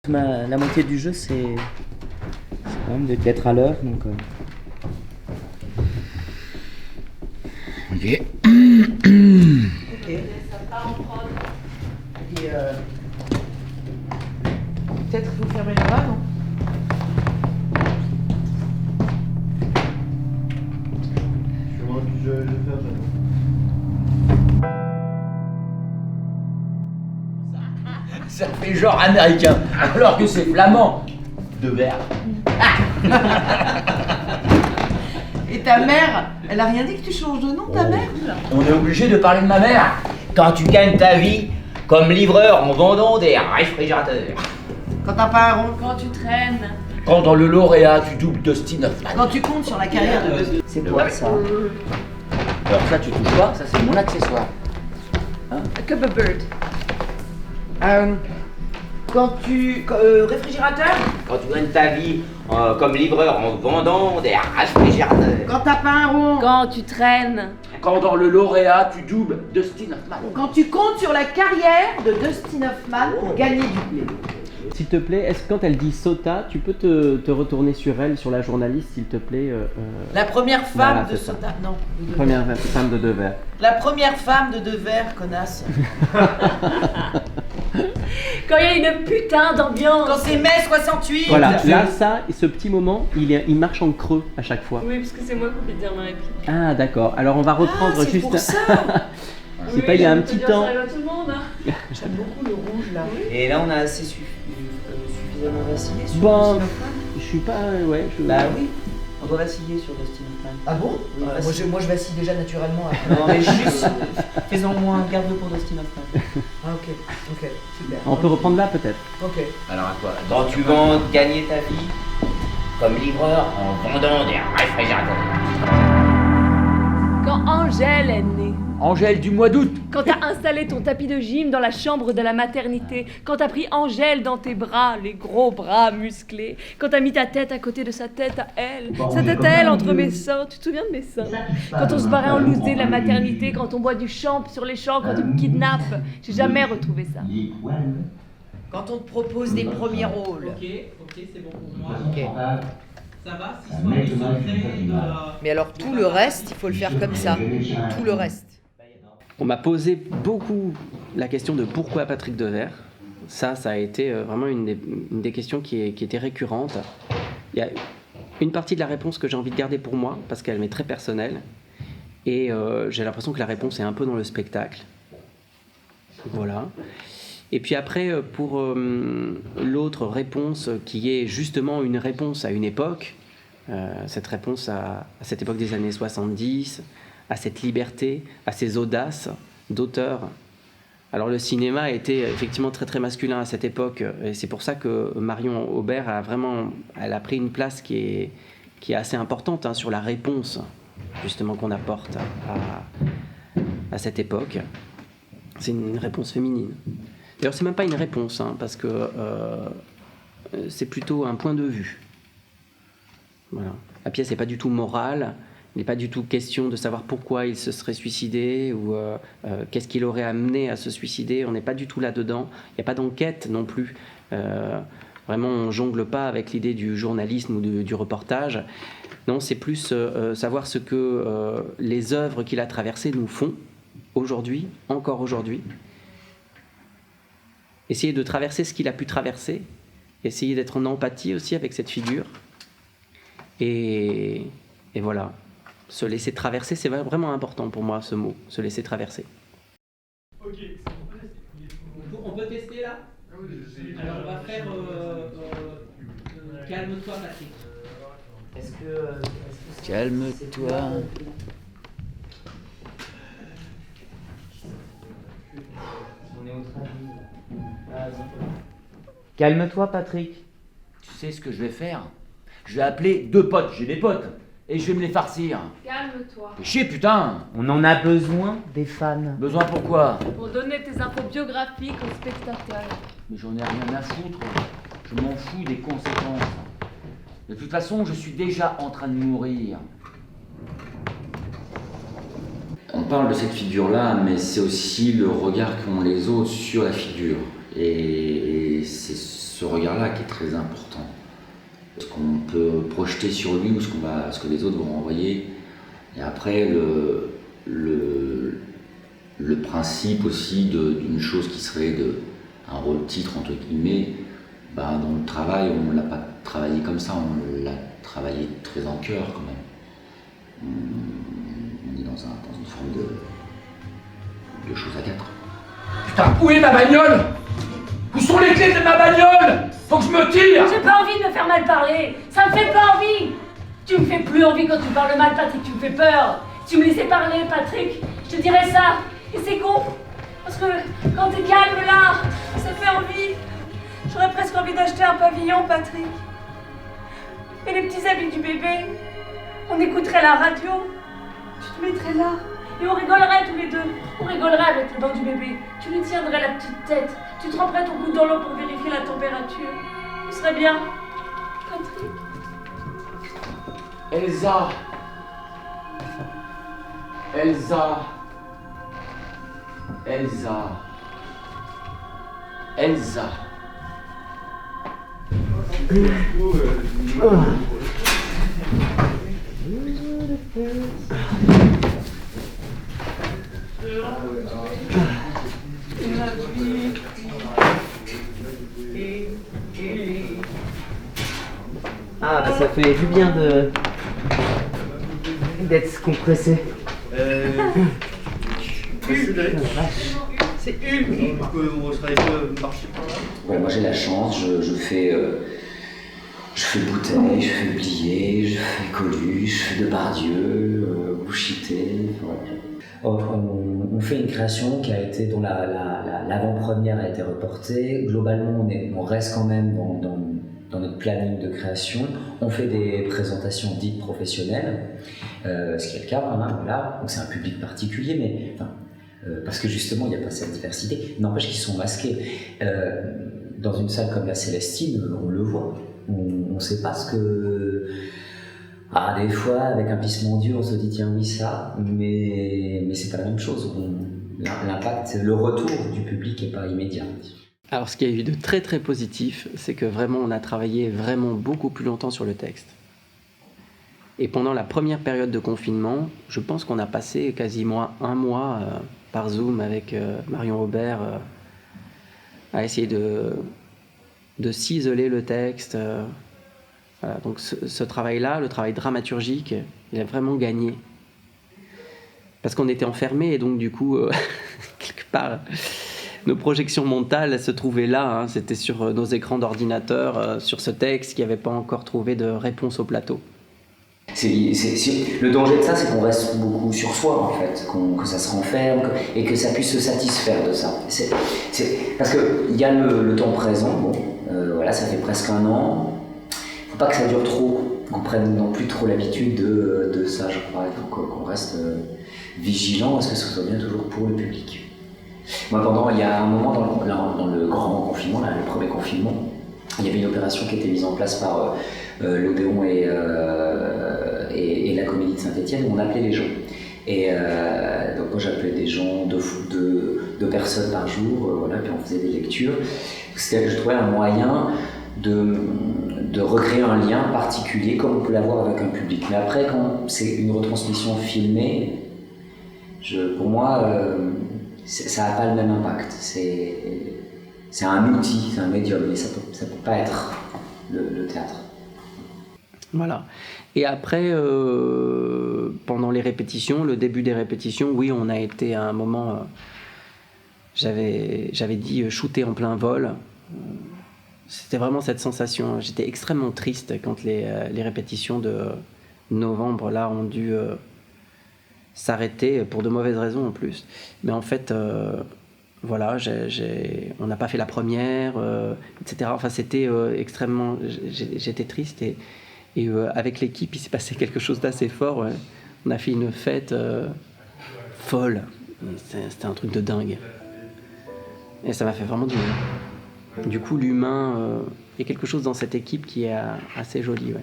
La moitié du jeu, c'est quand même d'être à l'heure. Donc, Ok. Ok. Ça part en prod. Et peut-être vous fermez là-bas, non? Je vais faire ça. Ça fait genre américain, alors que c'est flamand. De verre. Et ta mère, elle a rien dit que tu changes de nom, ta mère? On est obligé de parler de ma mère. Quand tu gagnes ta vie comme livreur en vendant des réfrigérateurs. Quand t'as pas un rond? Quand tu traînes. Quand dans le lauréat, tu doubles Dustin Hoffman. Quand tu comptes sur la carrière de... c'est quoi ça? Alors ça, tu touches pas, ça c'est mon accessoire. A cup of bird. Quand tu... réfrigérateur? Quand tu gagnes ta vie comme livreur en vendant des réfrigérateurs. Quand t'as pas un rond? Quand tu traînes. Quand dans le lauréat, tu doubles Dustin Hoffman. Quand tu comptes sur la carrière de Dustin Hoffman pour gagner du blé. S'il te plaît, est-ce que quand elle dit Sota, tu peux te retourner sur elle, sur la journaliste, s'il te plaît La première femme Voilà, de c'est ça. Sota... Non. de Devers. Première femme de Devers. La première femme de Devers, connasse. Quand il y a une putain d'ambiance. Quand c'est mai 68. Voilà, là, ça, ce petit moment, il marche en creux à chaque fois. Oui, parce que c'est moi qui vais dire ma réplique. Ah, d'accord. Alors, on va reprendre c'est juste. pour ça. C'est pas il y a un petit temps. Ça arrive à tout le monde. Hein. J'aime beaucoup le rouge là. Et là, on a assez suffisamment vacillé sur Bon. Dustin Hoffman. Je suis pas. Ouais, je. Bah oui. On doit vaciller sur Dustin Hoffman. Ah bon? Oui, vacille. Moi je vacille déjà naturellement. Non, mais juste. Fais-en moins, garde-le pour Dustin Hoffman. Ah ok, ok, super. On peut reprendre là, peut-être. Ok. Alors à quoi? Quand tu vends gagner ta vie comme livreur en vendant des réfrigérateurs. Quand Angèle est née. Angèle du mois d'août. Quand t'as installé ton tapis de gym dans la chambre de la maternité. Quand t'as pris Angèle dans tes bras, les gros bras musclés. Quand t'as mis ta tête à côté de sa tête à elle. Sa tête à elle entre mes seins. Tu te souviens de mes seins? Quand on se barrait en lousé de la maternité. Quand on boit du champ sur les champs. Quand tu me kidnappes. J'ai jamais retrouvé ça. Quand on te propose des premiers rôles. Ok, c'est bon pour moi. Ok. Ça va, si soir du secret Mais alors tout le reste, il faut le faire comme ça. Tout le reste. On m'a posé beaucoup la question de pourquoi Patrick Devers. Ça a été vraiment une des questions qui était récurrente. Il y a une partie de la réponse que j'ai envie de garder pour moi, parce qu'elle m'est très personnelle. Et j'ai l'impression que la réponse est un peu dans le spectacle. Voilà. Et puis après, pour l'autre réponse, qui est justement une réponse à une époque, cette réponse à cette époque des années 70, à cette liberté, à ces audaces d'auteur. Alors le cinéma était effectivement très très masculin à cette époque, et c'est pour ça que Marion Aubert elle a pris une place qui est assez importante sur la réponse justement qu'on apporte à cette époque. C'est une réponse féminine. D'ailleurs, c'est même pas une réponse, parce que c'est plutôt un point de vue. Voilà. La pièce n'est pas du tout morale, il n'est pas du tout question de savoir pourquoi il se serait suicidé ou qu'est-ce qui l'aurait amené à se suicider. On n'est pas du tout là-dedans. Il n'y a pas d'enquête non plus. Vraiment, on jongle pas avec l'idée du journalisme ou du reportage. Non, c'est plus savoir ce que les œuvres qu'il a traversées nous font aujourd'hui, encore aujourd'hui. Essayer de traverser ce qu'il a pu traverser, essayer d'être en empathie aussi avec cette figure, et voilà, se laisser traverser, c'est vraiment important pour moi ce mot, se laisser traverser. Ok, on peut tester là? Alors on va faire calme-toi Patrick. Est-ce que Calme-toi. On est au train. Calme-toi, Patrick. Tu sais ce que je vais faire? Je vais appeler 2 potes, j'ai des potes, et je vais me les farcir. Calme-toi. Chier putain! On en a besoin des fans. Besoin pourquoi? Pour donner tes infos biographiques aux spectateurs. Mais j'en ai rien à foutre. Je m'en fous des conséquences. De toute façon, je suis déjà en train de mourir. On parle de cette figure-là, mais c'est aussi le regard qu'ont les autres sur la figure. Et c'est ce regard-là qui est très important. Ce qu'on peut projeter sur lui ou ce que les autres vont renvoyer. Et après, le principe aussi d'une chose qui serait un rôle-titre, entre guillemets, dans le travail, on ne l'a pas travaillé comme ça, on l'a travaillé très en cœur quand même. On est dans une forme de choses à quatre. Putain, où est ma bagnole? Où sont les clés de ma bagnole? Faut que je me tire! J'ai pas envie de me faire mal parler. Ça me fait pas envie. Tu me fais plus envie quand tu parles mal, Patrick. Tu me fais peur. Si tu me laissais parler, Patrick, je te dirais ça. Et c'est con. Parce que quand t'es calme là, ça fait envie. J'aurais presque envie d'acheter un pavillon, Patrick. Et les petits habits du bébé. On écouterait la radio. Tu te mettrais là. Et on rigolerait tous les deux. On rigolerait avec le bain du bébé. Tu lui tiendrais la petite tête. Tu tremperais ton coude dans l'eau pour vérifier la température. Ce serait bien. Patrick. Elsa. Elsa. Elsa. Elsa. Ah, bah ça fait du bien d'être compressé. C'est Hugues. Ouais, moi j'ai la chance, je fais Bouteille, je fais Blier, je fais Coluche, je fais Depardieu, Bouchité. On fait une création dont l'avant-première a été reportée. Globalement, on reste quand même dans notre planning de création. On fait des présentations dites professionnelles, ce qui est le cas, voilà. Donc c'est un public particulier, mais parce que justement il n'y a pas cette diversité. N'empêche qu'ils sont masqués. Dans une salle comme la Célestine, on le voit. On ne sait pas ce que... des fois, avec un plissement d'yeux, on se dit tiens oui ça, mais c'est pas la même chose. L'impact, le retour du public n'est pas immédiat. Alors ce qui a eu de très très positif, c'est que vraiment on a travaillé vraiment beaucoup plus longtemps sur le texte. Et pendant la première période de confinement, je pense qu'on a passé quasiment un mois par Zoom avec Marion Robert à essayer de ciseler le texte. Voilà, donc ce travail-là, le travail dramaturgique, il a vraiment gagné. Parce qu'on était enfermés et donc du coup, quelque part, nos projections mentales elles se trouvaient là. C'était sur nos écrans d'ordinateur, sur ce texte qui n'avait pas encore trouvé de réponse au plateau. Le danger de ça, c'est qu'on reste beaucoup sur soi, en fait, que ça se renferme et que ça puisse se satisfaire de ça. Parce qu'il y a le temps présent, voilà, ça fait presque un an. Faut pas que ça dure trop, qu'on prenne non plus trop l'habitude de ça, je crois. Il faut qu'on reste vigilant à ce que ce soit bien toujours pour le public. Moi, il y a un moment dans le grand confinement, là, le premier confinement, il y avait une opération qui était mise en place par l'Odéon et la Comédie de Saint-Étienne où on appelait les gens. Et donc moi j'appelais des gens, deux personnes par jour, voilà, puis on faisait des lectures. Je trouvais un moyen de recréer un lien particulier comme on peut l'avoir avec un public. Mais après, quand c'est une retransmission filmée, pour moi, ça n'a pas le même impact. C'est un outil, c'est un médium, mais ça peut pas être le théâtre. Voilà. Et après, pendant les répétitions, le début des répétitions, oui, on a été à un moment... j'avais dit shooter en plein vol. C'était vraiment cette sensation. J'étais extrêmement triste quand les répétitions de novembre là ont dû s'arrêter pour de mauvaises raisons en plus. Mais en fait, voilà, on n'a pas fait la première, etc. Enfin, c'était extrêmement... J'étais triste et avec l'équipe, il s'est passé quelque chose d'assez fort. On a fait une fête folle. C'était un truc de dingue. Et ça m'a fait vraiment du bien. Du coup, l'humain, il y a quelque chose dans cette équipe qui est assez joli. Ouais.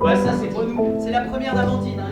Ouais, ça c'est pour nous. C'est la première d'Amandine. Hein.